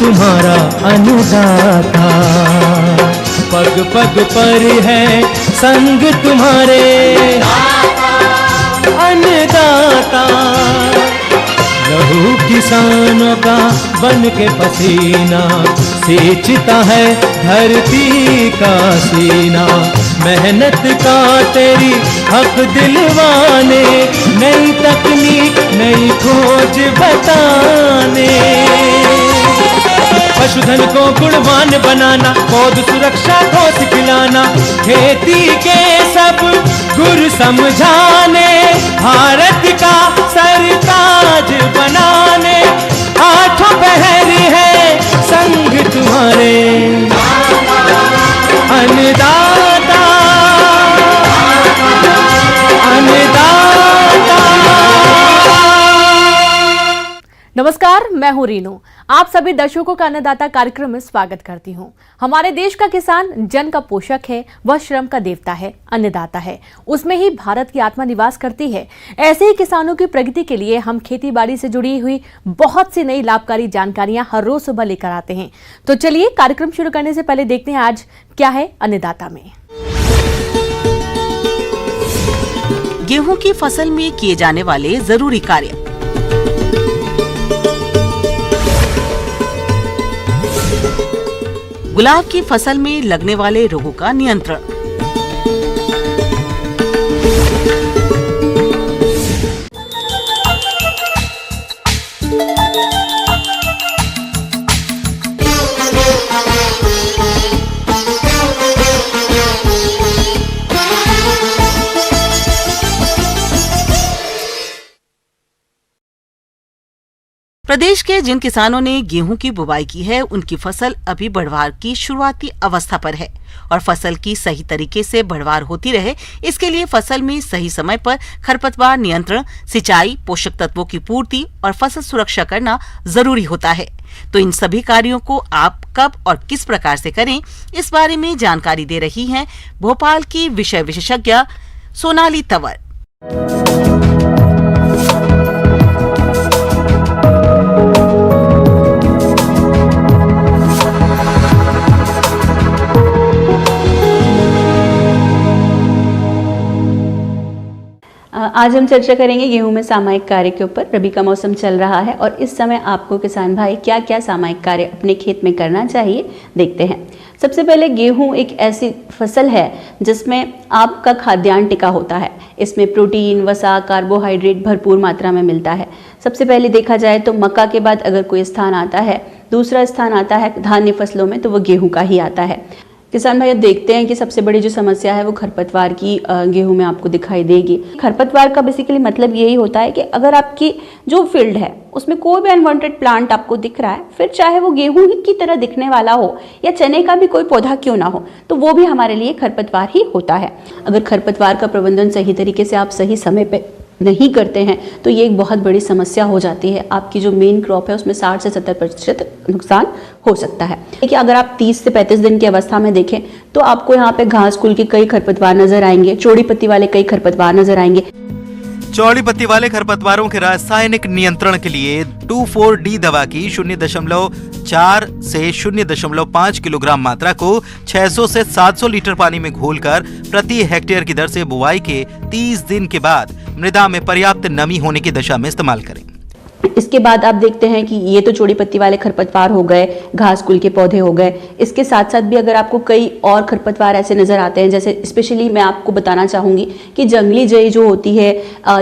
तुम्हारा अन्नदाता, पग पग पर है संग तुम्हारे अन्नदाता। लहू किसानों का बन के पसीना सींचता है धरती का सीना। मेहनत का तेरी हक दिलवाने, नई तकनीक नई खोज बताने। पशुधन को गुणवान बनाना, पौध सुरक्षा को सिखलाना, खेती के सब गुर समझाने, भारत का सरताज बनाने। आठों पहर है संग तुम्हारे अन्नदाता, अन्नदाता। नमस्कार, मैं हूं रीनू। आप सभी दर्शकों का अन्नदाता कार्यक्रम में स्वागत करती हूं। हमारे देश का किसान जन का पोषक है, वह श्रम का देवता है, अन्नदाता है। उसमें ही भारत की आत्मा निवास करती है। ऐसे ही किसानों की प्रगति के लिए हम खेती बाड़ी से जुड़ी हुई बहुत सी नई लाभकारी जानकारियां हर रोज सुबह लेकर आते हैं। तो चलिए कार्यक्रम शुरू करने से पहले देखते हैं आज क्या है अन्नदाता में। गेहूं की फसल में किए जाने वाले जरूरी कार्य। गुलाब की फसल में लगने वाले रोगों का नियंत्रण। प्रदेश के जिन किसानों ने गेहूं की बुवाई की है, उनकी फसल अभी बढ़वार की शुरुआती अवस्था पर है और फसल की सही तरीके से बढ़वार होती रहे, इसके लिए फसल में सही समय पर खरपतवार नियंत्रण, सिंचाई, पोषक तत्वों की पूर्ति और फसल सुरक्षा करना जरूरी होता है। तो इन सभी कार्यों को आप कब और किस प्रकार से करें, इस बारे में जानकारी दे रही हैं भोपाल की विषय विशेषज्ञ सोनाली तंवर। आज हम चर्चा करेंगे गेहूं में सामयिक कार्य के ऊपर। रबी का मौसम चल रहा है और इस समय आपको किसान भाई क्या क्या सामयिक कार्य अपने खेत में करना चाहिए, देखते हैं। सबसे पहले गेहूं एक ऐसी फसल है जिसमें आपका खाद्यान्न टिका होता है। इसमें प्रोटीन, वसा, कार्बोहाइड्रेट भरपूर मात्रा में मिलता है। सबसे पहले देखा जाए तो मक्का के बाद अगर कोई स्थान आता है, दूसरा स्थान आता है धान्य फसलों में, तो वो गेहूं का ही आता है। किसान भाई अब देखते हैं कि सबसे बड़ी जो समस्या है वो खरपतवार की गेहूं में आपको दिखाई देगी। खरपतवार का बेसिकली मतलब यही होता है कि अगर आपकी जो फील्ड है उसमें कोई भी अनवांटेड प्लांट आपको दिख रहा है, फिर चाहे वो गेहूं की तरह दिखने वाला हो या चने का भी कोई पौधा क्यों ना हो, तो वो भी हमारे लिए खरपतवार ही होता है। अगर खरपतवार का प्रबंधन सही तरीके से आप सही समय पे नहीं करते हैं तो ये एक बहुत बड़ी समस्या हो जाती है। आपकी जो मेन क्रॉप है उसमें 60 से 70% नुकसान हो सकता है। देखिए, अगर आप 30 से 35 दिन की अवस्था में देखें तो आपको यहाँ पे घास कुल के कई खरपतवार नजर आएंगे, चौड़ी पत्ती वाले कई खरपतवार नजर आएंगे। चौड़ी पत्ती वाले खरपतवारों के रासायनिक नियंत्रण के लिए 2,4-D दवा की 0.4 से 0.5 किलोग्राम मात्रा को 600 से 700 लीटर पानी में घोलकर प्रति हेक्टेयर की दर से बुवाई के 30 दिन के बाद मृदा में पर्याप्त नमी होने की दशा में इस्तेमाल करें। इसके बाद आप देखते हैं कि ये तो चौड़ी पत्ती वाले खरपतवार हो गए, घास कुल के पौधे हो गए। इसके साथ साथ भी अगर आपको कई और खरपतवार ऐसे नजर आते हैं, जैसे स्पेशली मैं आपको बताना चाहूंगी कि जंगली जई जो होती है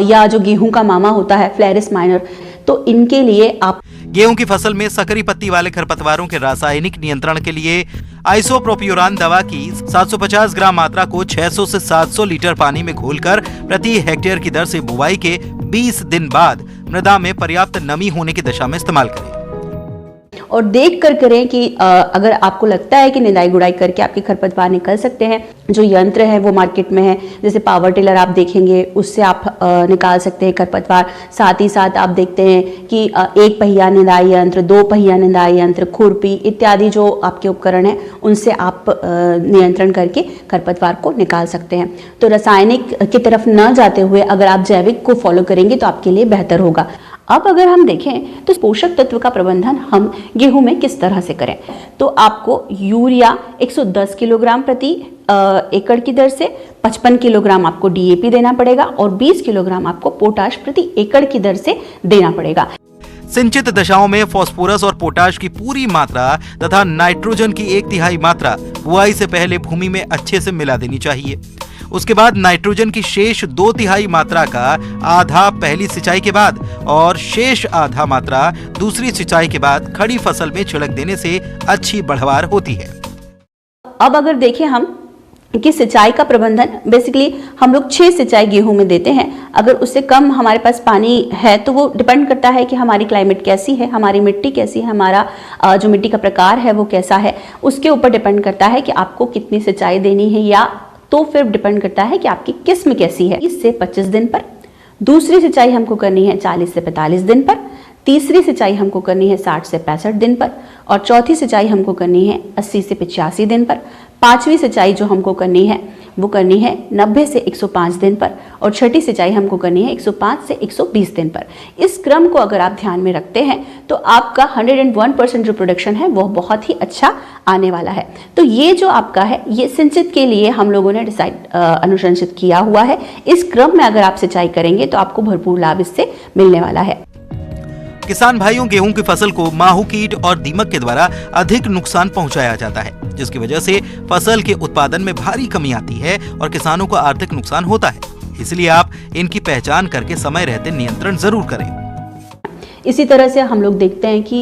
या जो गेहूं का मामा होता है फ्लेरिस माइनर, तो इनके लिए आप गेहूं की फसल में सकरी पत्ती वाले खरपतवारों के रासायनिक नियंत्रण के लिए आइसोप्रोपियोरान दवा की 750 ग्राम मात्रा को 600 से 700 लीटर पानी में घोलकर प्रति हेक्टेयर की दर से बुवाई के 20 दिन बाद मृदा में पर्याप्त नमी होने की दशा में इस्तेमाल करें। और देख कर करें कि अगर आपको लगता है कि निदाई गुड़ाई करके आपके खरपतवार निकल सकते हैं, जो यंत्र है वो मार्केट में है, जैसे पावर टिलर आप देखेंगे उससे आप निकाल सकते हैं खरपतवार। साथ ही साथ आप देखते हैं कि एक पहिया निदाई यंत्र, 2 पहिया निदाई यंत्र, खुरपी इत्यादि जो आपके उपकरण हैं उनसे आप नियंत्रण करके खरपतवार को निकाल सकते हैं। तो रासायनिक की तरफ न जाते हुए अगर आप जैविक को फॉलो करेंगे तो आपके लिए बेहतर होगा। अब अगर हम देखें तो पोषक तत्व का प्रबंधन हम गेहूं में किस तरह से करें, तो आपको यूरिया 110 किलोग्राम प्रति एकड़ की दर से 55 किलोग्राम आपको डीएपी देना पड़ेगा और 20 किलोग्राम आपको पोटाश प्रति एकड़ की दर से देना पड़ेगा। सिंचित दशाओं में फास्फोरस और पोटाश की पूरी मात्रा तथा नाइट्रोजन की 1/3 मात्रा बुआई से पहले भूमि में अच्छे से मिला देनी चाहिए। उसके बाद नाइट्रोजन की शेष 2/3 मात्रा का आधा पहली सिंचाई के बाद और शेष आधा मात्रा दूसरी सिंचाई के बाद खड़ी फसल में छिड़क देने से अच्छी बढ़वार होती है। अब अगर देखें हम कि सिंचाई का प्रबंधन बेसिकली हम लोग 6 सिंचाई गेहूं में देते हैं। अगर उससे कम हमारे पास पानी है तो वो डिपेंड करता है कि हमारी क्लाइमेट कैसी है, हमारी मिट्टी कैसी है, हमारा जो मिट्टी का प्रकार है वो कैसा है, उसके ऊपर डिपेंड करता है कि आपको कितनी सिंचाई देनी है, या तो फिर डिपेंड करता है कि आपकी किस्म कैसी है। 20 से 25 दिन पर, दूसरी सिंचाई हमको करनी है 40 से 45 दिन पर, तीसरी सिंचाई हमको करनी है 60 से 65 दिन पर और चौथी सिंचाई हमको करनी है 80 से 85 दिन पर। पांचवी सिंचाई जो हमको करनी है वो करनी है 90 से 105 दिन पर और छठी सिंचाई हमको करनी है 105 से 120 दिन पर। इस क्रम को अगर आप ध्यान में रखते हैं तो आपका 101% जो प्रोडक्शन है वो बहुत ही अच्छा आने वाला है। तो ये जो आपका है ये सिंचित के लिए हम लोगों ने अनुशंसित किया हुआ है। इस क्रम में अगर आप सिंचाई करेंगे तो आपको भरपूर लाभ इससे मिलने वाला है। किसान भाइयों, गेहूं की फसल को माहू कीट और दीमक के द्वारा अधिक नुकसान पहुंचाया जाता है, जिसकी वजह से फसल के उत्पादन में भारी कमी आती है और किसानों को आर्थिक नुकसान होता है। इसलिए आप इनकी पहचान करके समय रहते नियंत्रण जरूर करें। इसी तरह से हम लोग देखते हैं कि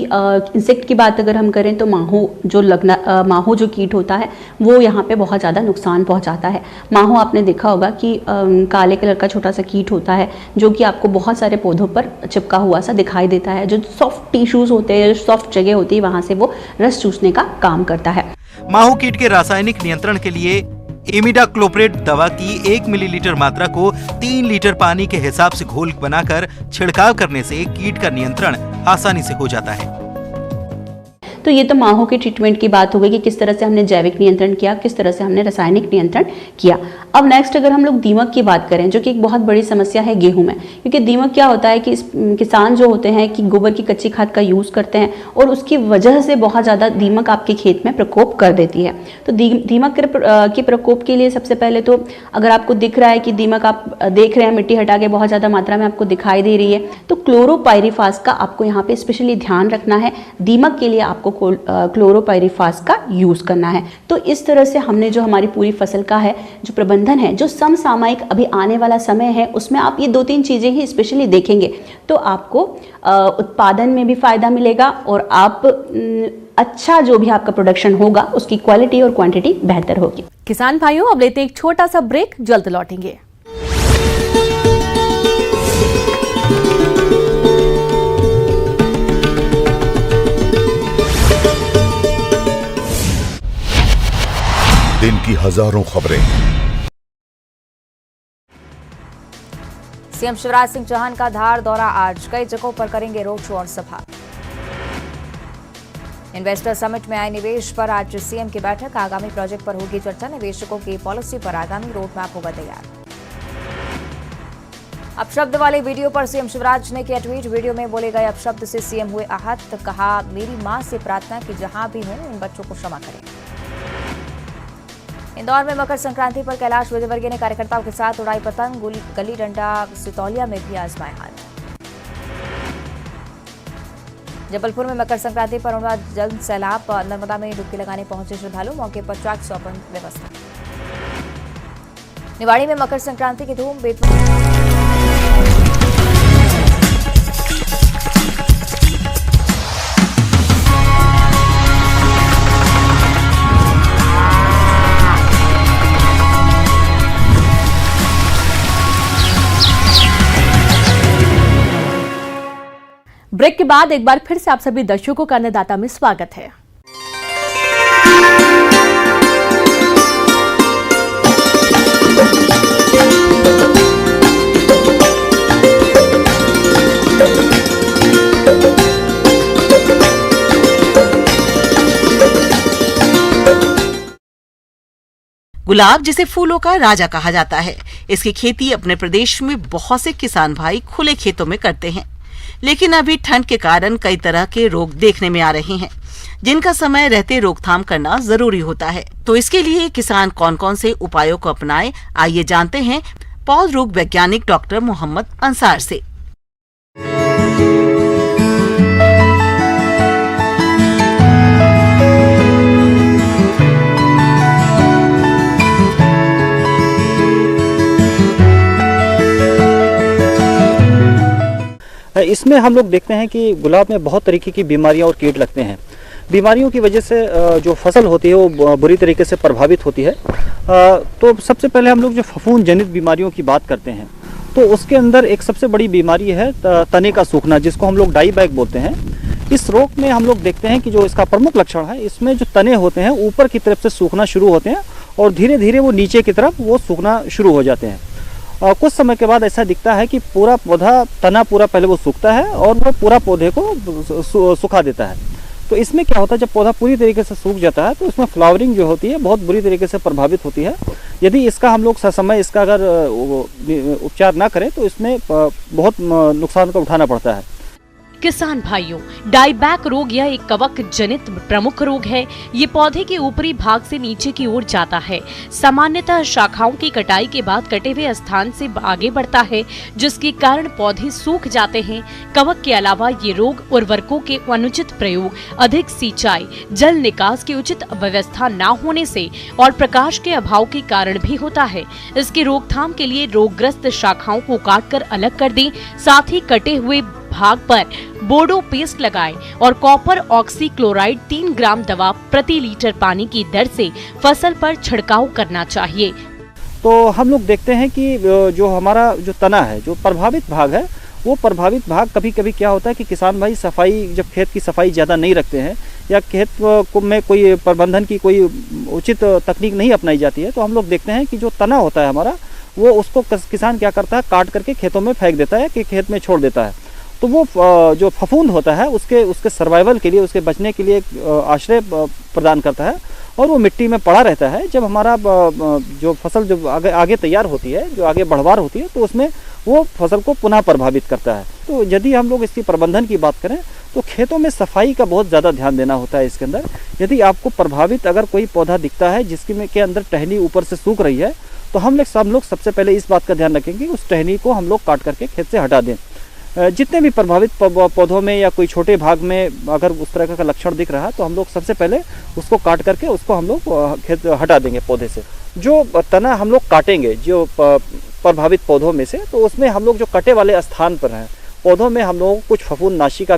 इंसेक्ट की बात अगर हम करें तो माहू जो कीट होता है वो यहाँ पे बहुत ज़्यादा नुकसान पहुँचाता है। माहू आपने देखा होगा कि काले कलर का छोटा सा कीट होता है जो कि आपको बहुत सारे पौधों पर चिपका हुआ सा दिखाई देता है। जो सॉफ्ट टिश्यूज होते हैं, सॉफ्ट जगह होती है, वहाँ से वो रस चूसने का काम करता है। माहू कीट के रासायनिक नियंत्रण के लिए इमिडाक्लोप्रिड दवा की 1 मिलीलीटर मात्रा को 3 लीटर पानी के हिसाब से घोल बनाकर छिड़काव करने से कीट का नियंत्रण आसानी से हो जाता है। तो ये तो माहू के ट्रीटमेंट की बात हो गई कि किस तरह से हमने जैविक नियंत्रण किया, किस तरह से हमने रासायनिक नियंत्रण किया। अब नेक्स्ट अगर हम लोग दीमक की बात करें, जो कि एक बहुत बड़ी समस्या है गेहूं में, क्योंकि दीमक क्या होता है कि किसान जो होते हैं कि गोबर की कच्ची खाद का यूज़ करते हैं और उसकी वजह से बहुत ज़्यादा दीमक आपके खेत में प्रकोप कर देती है। तो दीमक के प्रकोप के लिए सबसे पहले तो अगर आपको दिख रहा है कि दीमक आप देख रहे हैं मिट्टी हटा के बहुत ज़्यादा मात्रा में आपको दिखाई दे रही है, तो क्लोरोपाइरीफास का आपको यहाँ पे स्पेशली ध्यान रखना है। दीमक के लिए आपको क्लोरोपाइरीफास का यूज करना है। तो इस तरह से हमने जो हमारी पूरी फसल का है जो प्रबंधन है, जो समसामयिक अभी आने वाला समय है, उसमें आप ये 2-3 चीजें ही स्पेशली देखेंगे तो आपको उत्पादन में भी फायदा मिलेगा और आप अच्छा जो भी आपका प्रोडक्शन होगा उसकी क्वालिटी और क्वांटिटी बेहतर होगी। किसान भाइयों, अब लेते हैं एक छोटा सा ब्रेक, जल्द लौटेंगे। दिन की हजारों खबरें। सीएम शिवराज सिंह चौहान का धार दौरा आज, कई जगहों पर करेंगे रोड शो और सभा। इन्वेस्टर समिट में आए निवेश पर आज सीएम की बैठक, आगामी प्रोजेक्ट पर होगी चर्चा, निवेशकों की पॉलिसी पर आगामी रोड मैप होगा तैयार। अपशब्द वाले वीडियो पर सीएम शिवराज ने किया ट्वीट, वीडियो में बोले गए अपशब्द से सीएम हुए आहत, कहा मेरी मां से प्रार्थना कि जहां भी हूं इन बच्चों को क्षमा करें। इंदौर में मकर संक्रांति पर कैलाश विजयवर्गीय ने कार्यकर्ताओं के साथ उड़ाई पतंग, गली डंडा सितौलिया में भी आजमाए हाथ। जबलपुर में मकर संक्रांति पर उमड़ा जल सैलाब, नर्मदा में डुबकी लगाने पहुंचे श्रद्धालु, मौके पर ट्रैक सौंपन व्यवस्था। निवाड़ी में मकर संक्रांति की धूम, ब्रेक के बाद एक बार फिर से आप सभी दर्शकों का अन्नदाता में स्वागत है। गुलाब, जिसे फूलों का राजा कहा जाता है, इसकी खेती अपने प्रदेश में बहुत से किसान भाई खुले खेतों में करते हैं। लेकिन अभी ठंड के कारण कई तरह के रोग देखने में आ रहे हैं, जिनका समय रहते रोकथाम करना जरूरी होता है। तो इसके लिए किसान कौन कौन से उपायों को अपनाएं, आइए जानते हैं पौध रोग वैज्ञानिक डॉक्टर मोहम्मद अंसार से। इसमें हम लोग देखते हैं कि गुलाब में बहुत तरीके की बीमारियां और कीट लगते हैं। बीमारियों की वजह से जो फसल होती है वो बुरी तरीके से प्रभावित होती है। तो सबसे पहले हम लोग जो फफूंद जनित बीमारियों की बात करते हैं तो उसके अंदर एक सबसे बड़ी बीमारी है तने का सूखना, जिसको हम लोग डाई बैक बोलते हैं। इस रोग में हम लोग देखते हैं कि जो इसका प्रमुख लक्षण है, इसमें जो तने होते हैं ऊपर की तरफ से सूखना शुरू होते हैं और धीरे धीरे वो नीचे की तरफ वो सूखना शुरू हो जाते हैं। और कुछ समय के बाद ऐसा दिखता है कि पूरा पौधा तना पूरा पहले वो सूखता है और वो पूरा पौधे को सुखा देता है। तो इसमें क्या होता है, जब पौधा पूरी तरीके से सूख जाता है तो इसमें फ्लावरिंग जो होती है बहुत बुरी तरीके से प्रभावित होती है। यदि इसका हम लोग ससमय इसका अगर उपचार ना करें तो इसमें बहुत नुकसान को उठाना पड़ता है। किसान भाइयों, डाईबैक रोग यह एक कवक जनित प्रमुख रोग है। ये पौधे के ऊपरी भाग से नीचे की ओर जाता है। सामान्यतः शाखाओं की कटाई के बाद कटे हुए स्थान से आगे बढ़ता है, जिसके कारण पौधे सूख जाते हैं। कवक के अलावा ये रोग उर्वरकों के अनुचित प्रयोग, अधिक सिंचाई, जल निकास की उचित व्यवस्था न होने से और प्रकाश के अभाव के कारण भी होता है। इसकी रोकथाम के लिए रोगग्रस्त शाखाओं को काटकर अलग कर दें, साथ ही कटे हुए भाग पर बोर्डो पेस्ट लगाएं और कॉपर ऑक्सीक्लोराइड 3 ग्राम दवा प्रति लीटर पानी की दर से फसल पर छिड़काव करना चाहिए। तो हम लोग देखते हैं कि जो हमारा जो तना है, जो प्रभावित भाग है, वो प्रभावित भाग कभी कभी क्या होता है कि किसान भाई सफाई, जब खेत की सफाई ज़्यादा नहीं रखते हैं या खेत को में कोई प्रबंधन की कोई उचित तकनीक नहीं अपनाई जाती है, तो हम लोग देखते हैं कि जो तना होता है हमारा, वो उसको किसान क्या करता है, काट करके खेतों में फेंक देता है कि खेत में छोड़ देता है। तो वो जो फफूंद होता है उसके सर्वाइवल के लिए, उसके बचने के लिए आश्रय प्रदान करता है और वो मिट्टी में पड़ा रहता है। जब हमारा जो फसल जो आगे तैयार होती है, जो आगे बढ़वार होती है, तो उसमें वो फसल को पुनः प्रभावित करता है। तो यदि हम लोग इसकी प्रबंधन की बात करें तो खेतों में सफाई का बहुत ज़्यादा ध्यान देना होता है इसके अंदर। यदि आपको प्रभावित अगर कोई पौधा दिखता है जिसकी के अंदर टहनी ऊपर से सूख रही है, तो हम लोग सबसे पहले इस बात का ध्यान रखेंगे उस टहनी को हम लोग काट करके खेत से हटा दें। जितने भी प्रभावित पौधों में या कोई छोटे भाग में अगर उस तरह का लक्षण दिख रहा है तो हम लोग सबसे पहले उसको काट करके उसको हम लोग खेत हटा देंगे पौधे से। जो तना हम लोग काटेंगे जो प्रभावित पौधों में से, तो उसमें हम लोग जो कटे वाले स्थान पर हैं पौधों में हम लोगों को कुछ फफूंदनाशी का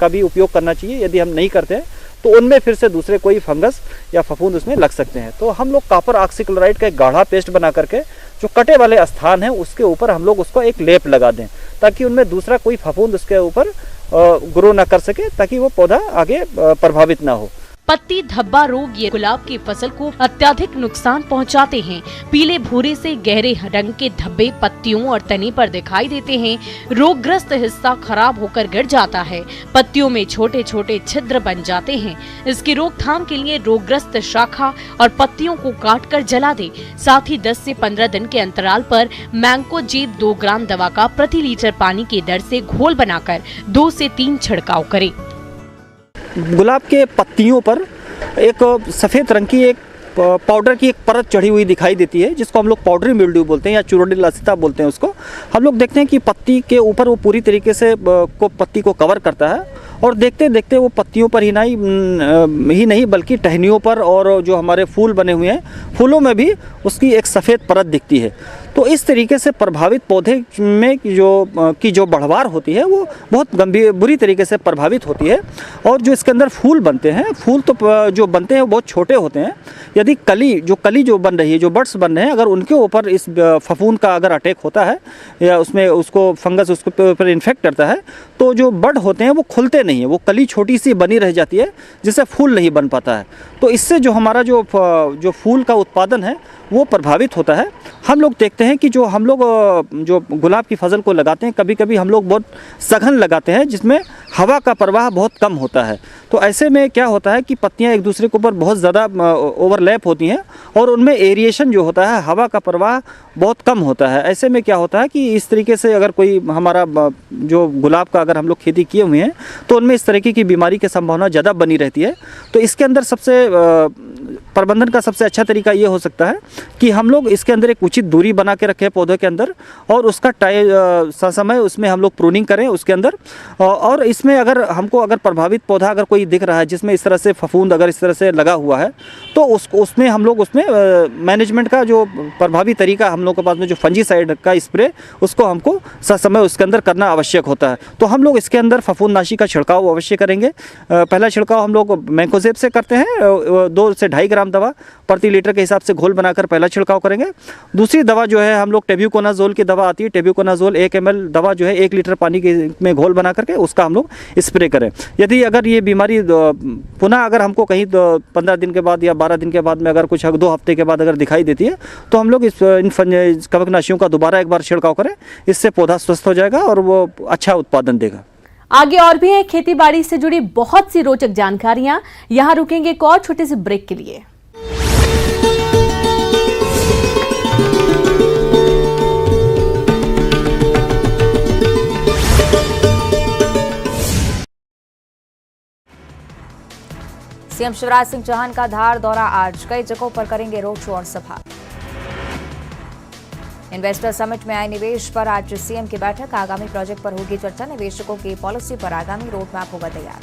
भी उपयोग करना चाहिए। यदि हम नहीं करते हैं तो उनमें फिर से दूसरे कोई फंगस या फफूंद उसमें लग सकते हैं। तो हम लोग कॉपर ऑक्सीक्लोराइड का एक गाढ़ा पेस्ट बना करके जो कटे वाले स्थान है उसके ऊपर हम लोग उसको एक लेप लगा दें, ताकि उनमें दूसरा कोई फफूंद उसके ऊपर ग्रो ना कर सके, ताकि वो पौधा आगे प्रभावित ना हो। पत्ती धब्बा रोग ये गुलाब की फसल को अत्यधिक नुकसान पहुंचाते हैं। पीले भूरे से गहरे रंग के धब्बे पत्तियों और तने पर दिखाई देते हैं। रोगग्रस्त हिस्सा खराब होकर गिर जाता है। पत्तियों में छोटे छोटे छिद्र बन जाते हैं। इसकी रोकथाम के लिए रोगग्रस्त शाखा और पत्तियों को काटकर जला दे। साथ ही 10 से 15 दिन के अंतराल पर मैंकोजेब 2 ग्राम दवा का प्रति लीटर पानी की दर से घोल बनाकर 2 से 3 छिड़काव करें। गुलाब के पत्तियों पर एक सफ़ेद रंग की एक पाउडर की एक परत चढ़ी हुई दिखाई देती है, जिसको हम लोग पाउडरी मिल्ड्यू बोलते हैं या चूरोडिलासिता बोलते हैं उसको। हम लोग देखते हैं कि पत्ती के ऊपर वो पूरी तरीके से पत्ती को कवर करता है और देखते देखते वो पत्तियों पर ही नहीं बल्कि टहनियों पर और जो हमारे फूल बने हुए हैं फूलों में भी उसकी एक सफ़ेद परत दिखती है। तो इस तरीके से प्रभावित पौधे में जो बढ़वार होती है वो बहुत बुरी तरीके से प्रभावित होती है। और जो इसके अंदर फूल बनते हैं, फूल तो जो बनते हैं वो बहुत छोटे होते हैं। यदि कली जो बन रही है, जो बड्स बन रहे हैं, अगर उनके ऊपर इस फफूंद का अगर अटैक होता है या उसमें उसको फंगस उसके ऊपर इन्फेक्ट करता है, तो जो बड होते हैं वो खुलते नहीं है, वो कली छोटी सी बनी रह जाती है जिससे फूल नहीं बन पाता है। तो इससे जो हमारा जो फूल का उत्पादन है वो प्रभावित होता है। हम लोग देखते हैं कि जो हम लोग जो गुलाब की फसल को लगाते हैं, कभी कभी हम लोग बहुत सघन लगाते हैं जिसमें हवा का प्रवाह बहुत कम होता है। तो ऐसे में क्या होता है कि पत्तियां एक दूसरे के ऊपर बहुत ज़्यादा ओवरलैप होती हैं और उनमें एरिएशन जो होता है, हवा का प्रवाह बहुत कम होता है। ऐसे में क्या होता है कि इस तरीके से अगर कोई हमारा जो गुलाब का अगर हम लोग खेती किए हुए हैं तो उनमें इस तरीके की बीमारी की संभावना ज़्यादा बनी रहती है। तो इसके अंदर सबसे प्रबंधन का सबसे अच्छा तरीका ये हो सकता है कि हम लोग इसके अंदर एक उचित दूरी बना के रखें पौधे के अंदर और उसका समय उसमें हम लोग प्रूनिंग करें उसके अंदर। और इसमें अगर हमको अगर प्रभावित पौधा अगर कोई दिख रहा है जिसमें इस तरह से फफूंद अगर इस तरह से लगा हुआ है तो उसमें हम लोग उसमें मैनेजमेंट का जो प्रभावी तरीका हम लोग के पास में जो फंजीसाइड का स्प्रे उसको हमको समय उसके अंदर करना आवश्यक होता है। तो हम लोग इसके अंदर फफूंदनाशी का छिड़काव अवश्य करेंगे। पहला छिड़काव हम लोग मैंकोजेब से करते हैं, 2 से 2.5 ग्राम दवा प्रति लीटर के हिसाब से घोल बनाकर पहला छिड़काव करेंगे। दूसरी दवा जो है हम लोग टेब्यूकोनाजोल की दवा आती है, टेब्यूकोनाजोल 1 ml दवा जो है 1 लीटर पानी में घोल बना करके उसका हम लोग स्प्रे करें। यदि अगर ये बीमारी पुनः अगर हमको कहीं 15 दिन के बाद या 12 दिन के बाद में अगर कुछ 2 हफ्ते के बाद अगर दिखाई देती है तो हम लोग इन कवकनाशियों का दोबारा एक बार छिड़काव करें। इससे पौधा स्वस्थ हो जाएगा और वो अच्छा उत्पादन देगा। आगे और भी है खेती बाड़ी से जुड़ी बहुत सी रोचक जानकारियां। यहां रुकेंगे एक और छोटे से ब्रेक के लिए। सीएम शिवराज सिंह चौहान का धार दौरा आज, कई जगहों पर करेंगे रोड शो और सभा। इन्वेस्टर समिट में आए निवेश पर आज सीएम की बैठक, आगामी प्रोजेक्ट पर होगी चर्चा, निवेशकों की पॉलिसी पर आगामी रोड मैप होगा तैयार।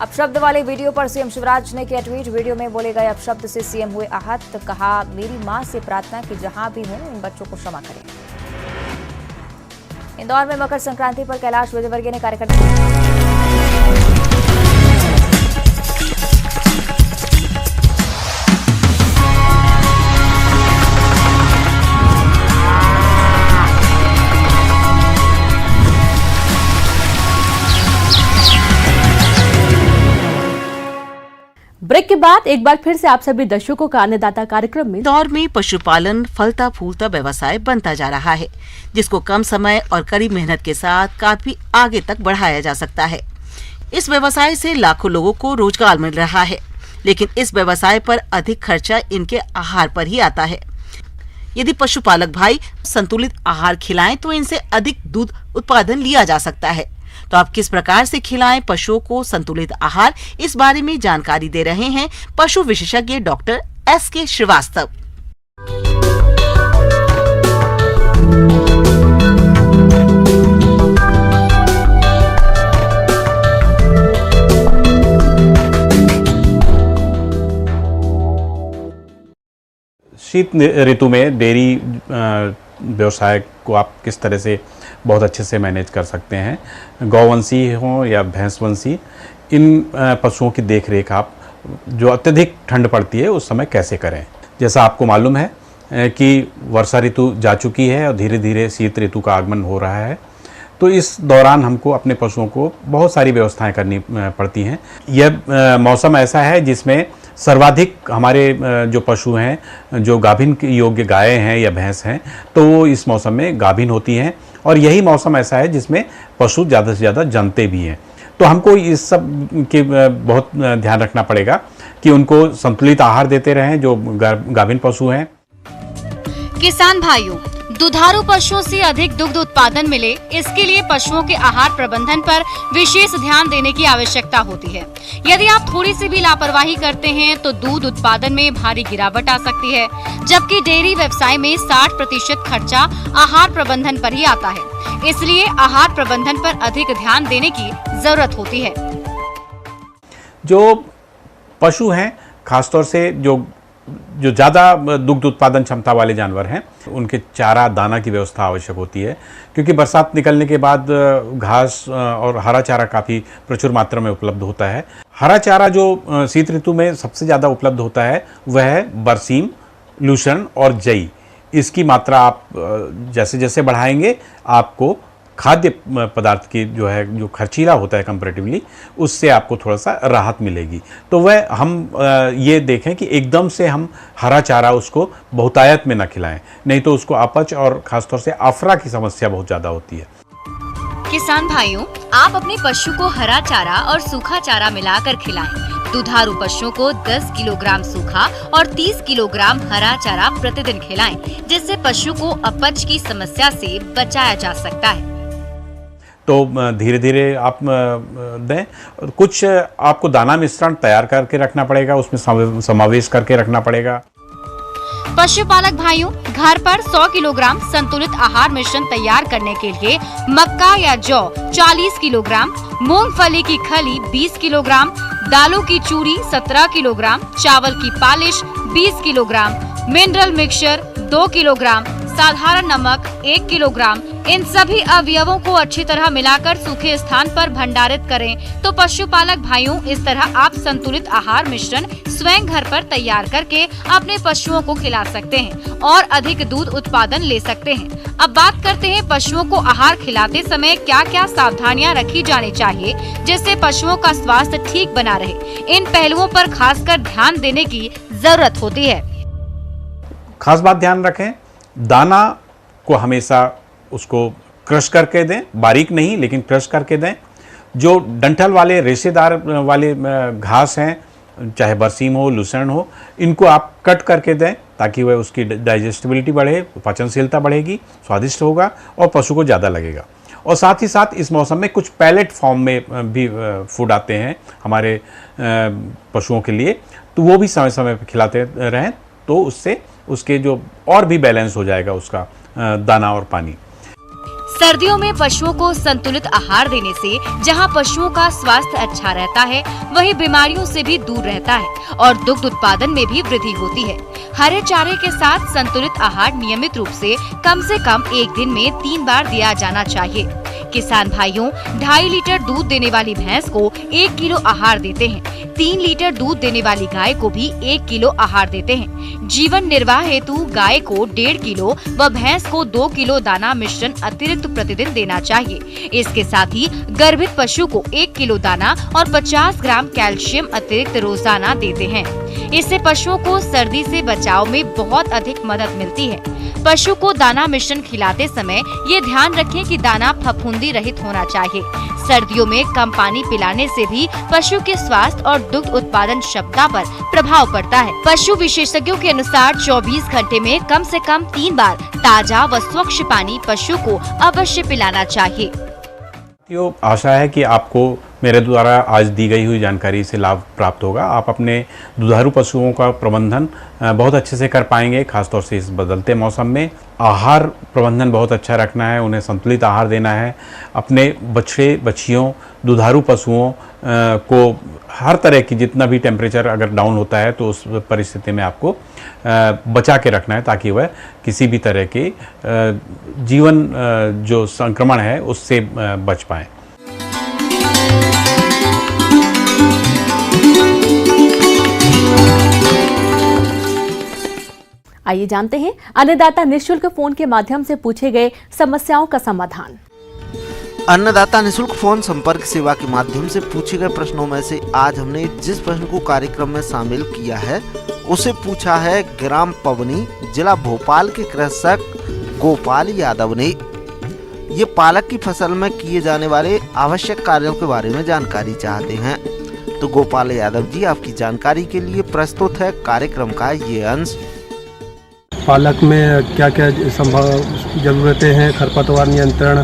अपशब्द वाले वीडियो पर सीएम शिवराज ने किया ट्वीट, वीडियो में बोले गए अपशब्द से सीएम हुए आहत, कहा मेरी मां से प्रार्थना कि जहां भी हूं इन बच्चों को क्षमा करें। इंदौर में मकर संक्रांति पर कैलाश विजयवर्गीय ने कार्यकर्ता ब्रेक के बाद एक बार फिर से आप सभी दर्शकों का अन्नदाता कार्यक्रम में। इंदौर में पशुपालन फलता फूलता व्यवसाय बनता जा रहा है, जिसको कम समय और कड़ी मेहनत के साथ काफी आगे तक बढ़ाया जा सकता है। इस व्यवसाय से लाखों लोगों को रोजगार मिल रहा है, लेकिन इस व्यवसाय पर अधिक खर्चा इनके आहार पर ही आता है। यदि पशुपालक भाई संतुलित आहार खिलाएं तो इनसे अधिक दूध उत्पादन लिया जा सकता है। तो आप किस प्रकार से खिलाएं पशुओं को संतुलित आहार, इस बारे में जानकारी दे रहे हैं पशु विशेषज्ञ डॉक्टर SK श्रीवास्तव। शीत ऋतु में डेयरी व्यवसाय को आप किस तरह से बहुत अच्छे से मैनेज कर सकते हैं। गौवंशी हों या भैंसवंशी, इन पशुओं की देखरेख आप जो अत्यधिक ठंड पड़ती है उस समय कैसे करें। जैसा आपको मालूम है कि वर्षा ऋतु जा चुकी है और धीरे धीरे शीत ऋतु का आगमन हो रहा है, तो इस दौरान हमको अपने पशुओं को बहुत सारी व्यवस्थाएं करनी पड़ती हैं। यह मौसम ऐसा है जिसमें सर्वाधिक हमारे जो पशु हैं, जो गाभिन योग्य गायें हैं या भैंस हैं, तो वो इस मौसम में गाभिन होती हैं और यही मौसम ऐसा है जिसमें पशु ज़्यादा से ज़्यादा जमते भी हैं। तो हमको इस सब के बहुत ध्यान रखना पड़ेगा कि उनको संतुलित आहार देते रहें जो गाभिन पशु हैं। किसान भाइयों, दुधारू पशुओं से अधिक दुग्ध उत्पादन मिले, इसके लिए पशुओं के आहार प्रबंधन पर विशेष ध्यान देने की आवश्यकता होती है। यदि आप थोड़ी सी भी लापरवाही करते हैं तो दूध उत्पादन में भारी गिरावट आ सकती है, जबकि डेयरी व्यवसाय में 60% खर्चा आहार प्रबंधन पर ही आता है। इसलिए आहार प्रबंधन पर अधिक ध्यान देने की जरूरत होती है। जो पशु हैं, खासतौर से जो ज़्यादा दुग्ध उत्पादन क्षमता वाले जानवर हैं, उनके चारा दाना की व्यवस्था आवश्यक होती है, क्योंकि बरसात निकलने के बाद घास और हरा चारा काफ़ी प्रचुर मात्रा में उपलब्ध होता है। हरा चारा जो शीत ऋतु में सबसे ज़्यादा उपलब्ध होता है वह है बरसीम, लूसर्न और जई। इसकी मात्रा आप जैसे जैसे बढ़ाएंगे आपको खाद्य पदार्थ की जो खर्चीला होता है कंपैरेटिवली, उससे आपको थोड़ा सा राहत मिलेगी। तो वह हम ये देखें कि एकदम से हम हरा चारा उसको बहुतायत में न खिलाएं, नहीं तो उसको अपच और ख़ासतौर से अफरा की समस्या बहुत ज़्यादा होती है। किसान भाइयों, आप अपने पशु को हरा चारा और सूखा चारा मिलाकर खिलाएं। दुधारू पशुओं को 10 किलोग्राम सूखा और 30 किलोग्राम हरा चारा प्रतिदिन खिलाएं, जिससे पशु को अपच की समस्या से बचाया जा सकता है। तो धीरे धीरे आप दें। कुछ आपको दाना मिश्रण तैयार करके रखना पड़ेगा, उसमें समावेश करके रखना पड़ेगा। पशुपालक भाइयों, घर पर 100 किलोग्राम संतुलित आहार मिश्रण तैयार करने के लिए मक्का या जौ 40 किलोग्राम, मूंगफली की खली 20 किलोग्राम, दालों की चूरी 17 किलोग्राम, चावल की polish 20 kilogram, mineral mixture 2 kilogram, साधारण नमक 1 किलोग्राम, इन सभी अवयवों को अच्छी तरह मिलाकर सूखे स्थान पर भंडारित करें। तो पशुपालक भाइयों, इस तरह आप संतुलित आहार मिश्रण स्वयं घर पर तैयार करके अपने पशुओं को खिला सकते हैं और अधिक दूध उत्पादन ले सकते हैं। अब बात करते हैं पशुओं को आहार खिलाते समय क्या क्या सावधानियां रखी जानी चाहिए, जिससे पशुओं का स्वास्थ्य ठीक बना रहे। इन पहलुओं पर खासकर ध्यान देने की जरूरत होती है। खास बात ध्यान रखें, दाना को हमेशा उसको क्रश करके दें, बारीक नहीं लेकिन क्रश करके दें। जो डंठल वाले रेशेदार वाले घास हैं, चाहे बरसीम हो, लूसर्न हो, इनको आप कट करके दें ताकि वह उसकी डाइजेस्टिबिलिटी बढ़े, पाचनशीलता बढ़ेगी, स्वादिष्ट होगा और पशु को ज़्यादा लगेगा। और साथ ही साथ इस मौसम में कुछ पैलेट फॉर्म में भी फूड आते हैं हमारे पशुओं के लिए, तो वो भी समय समय पर खिलाते रहें, तो उससे उसके जो और भी बैलेंस हो जाएगा उसका दाना और पानी। सर्दियों में पशुओं को संतुलित आहार देने से जहां पशुओं का स्वास्थ्य अच्छा रहता है, वहीं बीमारियों से भी दूर रहता है और दुग्ध उत्पादन में भी वृद्धि होती है। हरे चारे के साथ संतुलित आहार नियमित रूप से कम एक दिन में 3 बार दिया जाना चाहिए। किसान भाइयों, 2.5 लीटर दूध देने वाली भैंस को 1 किलो आहार देते हैं। 3 लीटर दूध देने वाली गाय को भी 1 किलो आहार देते हैं। जीवन निर्वाह हेतु गाय को 1.5 किलो व भैंस को 2 किलो दाना मिश्रण अतिरिक्त प्रतिदिन देना चाहिए। इसके साथ ही गर्भित पशु को 1 किलो दाना और 50 ग्राम कैल्शियम अतिरिक्त रोजाना देते हैं। इससे पशुओं को सर्दी से बचाव में बहुत अधिक मदद मिलती है। पशु को दाना मिश्रण खिलाते समय ये ध्यान रखें कि दाना फफूंदी रहित होना चाहिए। सर्दियों में कम पानी पिलाने से भी पशु के स्वास्थ्य और दुग्ध उत्पादन क्षमता पर प्रभाव पड़ता है। पशु विशेषज्ञों के अनुसार 24 घंटे में कम से कम 3 बार ताजा व स्वच्छ पानी पशु को अवश्य पिलाना चाहिए। आशा है कि आपको मेरे द्वारा आज दी गई हुई जानकारी से लाभ प्राप्त होगा। आप अपने दुधारू पशुओं का प्रबंधन बहुत अच्छे से कर पाएंगे, खासतौर से इस बदलते मौसम में। आहार प्रबंधन बहुत अच्छा रखना है, उन्हें संतुलित आहार देना है। अपने बछड़े बछियों दुधारू पशुओं को हर तरह की जितना भी टेम्परेचर अगर डाउन होता है तो उस परिस्थिति में आपको बचा के रखना है, ताकि वह किसी भी तरह के जीवन जो संक्रमण है उससे बच पाएँ। आइए जानते हैं अन्नदाता निःशुल्क फोन के माध्यम से पूछे गए समस्याओं का समाधान। अन्नदाता निःशुल्क फोन संपर्क सेवा के माध्यम से पूछे गए प्रश्नों में से आज हमने जिस प्रश्न को कार्यक्रम में शामिल किया है उसे पूछा है ग्राम पवनी, जिला भोपाल के कृषक गोपाल यादव ने। ये पालक की फसल में किए जाने वाले आवश्यक कार्यों के बारे में जानकारी चाहते हैं। तो गोपाल यादव जी, आपकी जानकारी के लिए प्रस्तुत है कार्यक्रम का ये अंश। पालक में क्या क्या संभव ज़रूरतें हैं, खरपतवार नियंत्रण,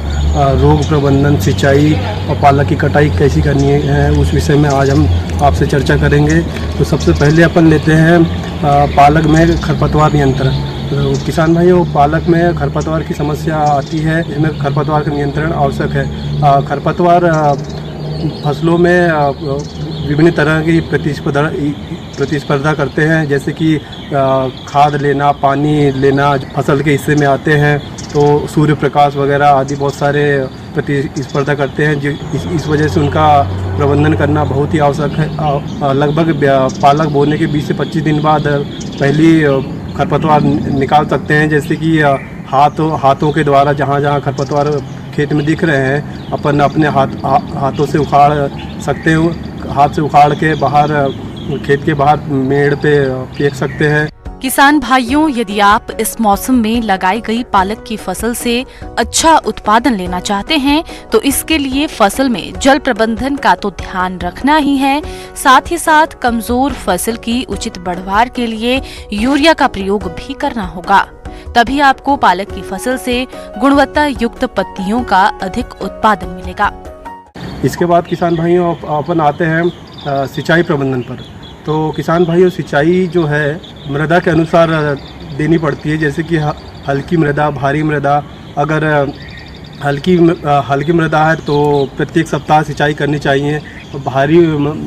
रोग प्रबंधन, सिंचाई और पालक की कटाई कैसी करनी है, उस विषय में आज हम आपसे चर्चा करेंगे। तो सबसे पहले अपन लेते हैं पालक में खरपतवार नियंत्रण। तो किसान भाइयों, पालक में खरपतवार की समस्या आती है, इसमें खरपतवार का नियंत्रण आवश्यक है। खरपतवार फसलों में विभिन्न तरह की प्रतिस्पर्धा करते हैं, जैसे कि खाद लेना, पानी लेना, फसल के हिस्से में आते हैं तो सूर्य प्रकाश वगैरह आदि बहुत सारे प्रतिस्पर्धा करते हैं, जो इस वजह से उनका प्रबंधन करना बहुत ही आवश्यक है। लगभग पालक बोने के 20 से 25 दिन बाद पहली खरपतवार निकाल सकते हैं, जैसे कि हाथों के द्वारा जहाँ जहाँ खरपतवार खेत में दिख रहे हैं अपन अपने हाथों से उखाड़ सकते हैं। हाथ से उखाड़ के बाहर खेत के बाहर मेड़ पे फेंक सकते हैं। किसान भाइयों, यदि आप इस मौसम में लगाई गई पालक की फसल से अच्छा उत्पादन लेना चाहते हैं तो इसके लिए फसल में जल प्रबंधन का तो ध्यान रखना ही है, साथ ही साथ कमजोर फसल की उचित बढ़वार के लिए यूरिया का प्रयोग भी करना होगा। तभी आपको पालक की फसल से गुणवत्ता युक्त पत्तियों का अधिक उत्पादन मिलेगा। इसके बाद किसान भाइयों अपन आते हैं सिंचाई प्रबंधन पर। तो किसान भाइयों, सिंचाई जो है मृदा के अनुसार देनी पड़ती है, जैसे कि हल्की मृदा, भारी मृदा। अगर हल्की मृदा है तो प्रत्येक सप्ताह सिंचाई करनी चाहिए। भारी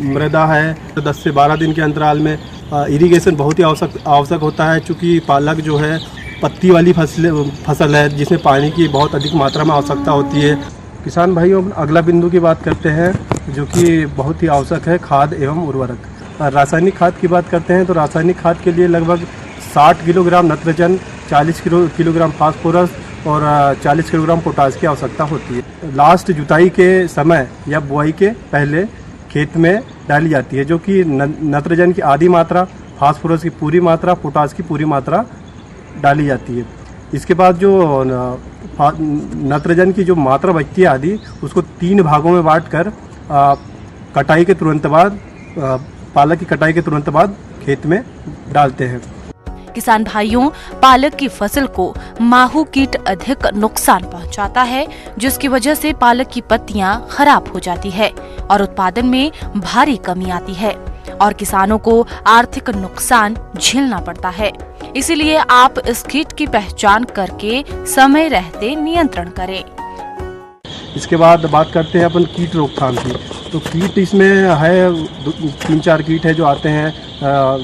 मृदा है तो 10 से 12 दिन के अंतराल में इरिगेशन बहुत ही आवश्यक होता है, चूँकि पालक जो है पत्ती वाली फसल है जिसमें पानी की बहुत अधिक मात्रा में आवश्यकता होती है। किसान भाइयों, अगला बिंदु की बात करते हैं जो कि बहुत ही आवश्यक है, खाद एवं उर्वरक। रासायनिक खाद की बात करते हैं तो रासायनिक खाद के लिए लगभग 60 किलोग्राम नाइट्रोजन, 40 किलोग्राम फास्फोरस और 40 किलोग्राम पोटाश की आवश्यकता होती है। लास्ट जुताई के समय या बुआई के पहले खेत में डाली जाती है, जो कि नाइट्रोजन की आधी मात्रा, फास्फोरस की पूरी मात्रा, पोटाश की पूरी मात्रा डाली जाती है। इसके बाद जो नाइट्रोजन की जो मात्रा बचती है आधी, उसको 3 भागों में बांटकर कटाई के तुरंत बाद, पालक की कटाई के तुरंत बाद खेत में डालते हैं। किसान भाइयों, पालक की फसल को माहू कीट अधिक नुकसान पहुंचाता है, जिसकी वजह से पालक की पत्तियां खराब हो जाती है और उत्पादन में भारी कमी आती है और किसानों को आर्थिक नुकसान झेलना पड़ता है। इसीलिए आप इस कीट की पहचान करके समय रहते नियंत्रण करें। इसके बाद बात करते हैं अपन कीट रोकथाम की। तो कीट इसमें है 3-4 कीट है जो आते हैं,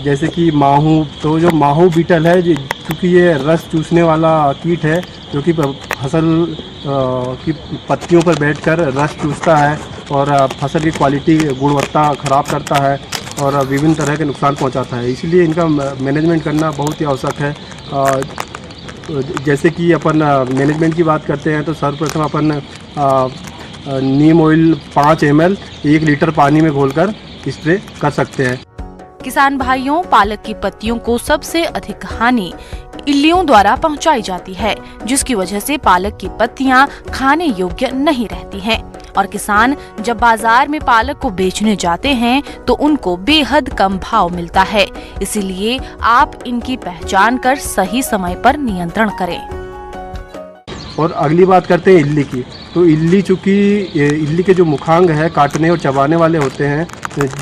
जैसे कि माहू। तो जो माहू बीटल है, क्योंकि ये रस चूसने वाला कीट है जो कि फसल की पत्तियों पर बैठकर रस चूसता है और फसल की क्वालिटी, गुणवत्ता खराब करता है और विभिन्न तरह के नुकसान पहुंचाता है। इसलिए इनका मैनेजमेंट करना बहुत ही आवश्यक है। जैसे कि अपन मैनेजमेंट की बात करते हैं तो सर्वप्रथम अपन नीम ऑयल 5 ml 1 लीटर पानी में घोलकर स्प्रे कर सकते हैं। किसान भाइयों, पालक की पत्तियों को सबसे अधिक हानि इल्लियों द्वारा पहुंचाई जाती है, जिसकी वजह से पालक की पत्तियां खाने योग्य नहीं रहती हैं और किसान जब बाजार में पालक को बेचने जाते हैं तो उनको बेहद कम भाव मिलता है। इसीलिए आप इनकी पहचान कर सही समय पर नियंत्रण करें। और अगली बात करते हैं इल्ली की। तो इल्ली, चूँकि इल्ली के जो मुखांग है काटने और चबाने वाले होते हैं,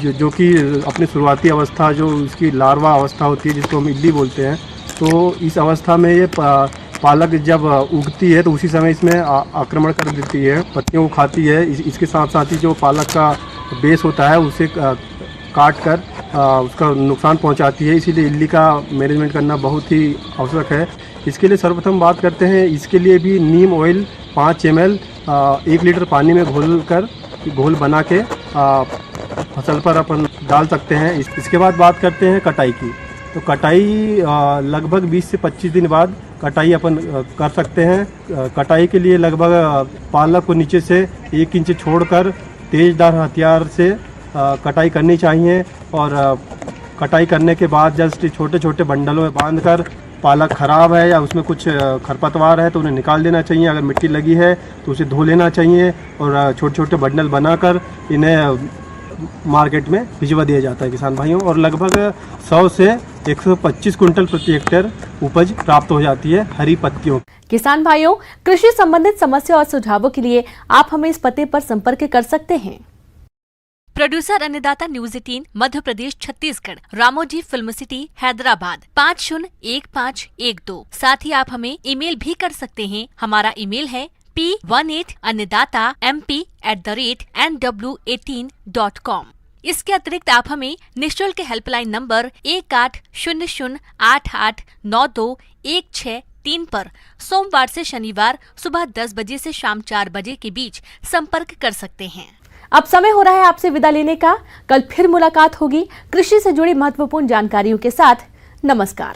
जो कि अपनी शुरुआती अवस्था, जो इसकी लार्वा अवस्था होती है जिसको हम इल्ली बोलते हैं, तो इस अवस्था में ये पालक जब उगती है तो उसी समय इसमें आक्रमण कर देती है, पत्तियों को खाती है। इसके साथ साथ ही जो पालक का बेस होता है उसे काट कर उसका नुकसान पहुंचाती है। इसीलिए इल्ली का मैनेजमेंट करना बहुत ही आवश्यक है। इसके लिए सर्वप्रथम बात करते हैं, इसके लिए भी नीम ऑयल 5 ml 1 लीटर पानी में घोल बना के फसल पर अपन डाल सकते हैं। इसके बाद बात करते हैं कटाई की। तो कटाई लगभग 20 से 25 दिन बाद कटाई अपन कर सकते हैं। कटाई के लिए लगभग पालक को नीचे से 1 इंच छोड़कर तेज़दार हथियार से कटाई करनी चाहिए और कटाई करने के बाद जस्ट छोटे छोटे बंडलों में बांधकर, पालक खराब है या उसमें कुछ खरपतवार है तो उन्हें निकाल देना चाहिए। अगर मिट्टी लगी है तो उसे धो लेना चाहिए और छोटे छोटे बंडल बनाकर इन्हें मार्केट में भिजवा दिया जाता है किसान भाइयों। और लगभग 100 से 125 कुंटल प्रति हेक्टेयर उपज प्राप्त हो जाती है हरी पत्तियों। किसान भाइयों, कृषि संबंधित समस्या और सुझावों के लिए आप हमें इस पते पर संपर्क कर सकते हैं। प्रोड्यूसर अन्नदाता news 18 Madhya Pradesh Chhattisgarh, Ramoji film city Hyderabad 501512। साथ ही आप हमें ईमेल भी कर सकते हैं। हमारा ईमेल है p18annadatamp@nw18.com। इसके अतिरिक्त आप हमें निःशुल्क हेल्पलाइन नंबर 1800889216 पर सोमवार से शनिवार सुबह 10 बजे से शाम 4 बजे के बीच संपर्क कर सकते हैं। अब समय हो रहा है आपसे विदा लेने का। कल फिर मुलाकात होगी कृषि से जुड़ी महत्वपूर्ण जानकारियों के साथ। नमस्कार।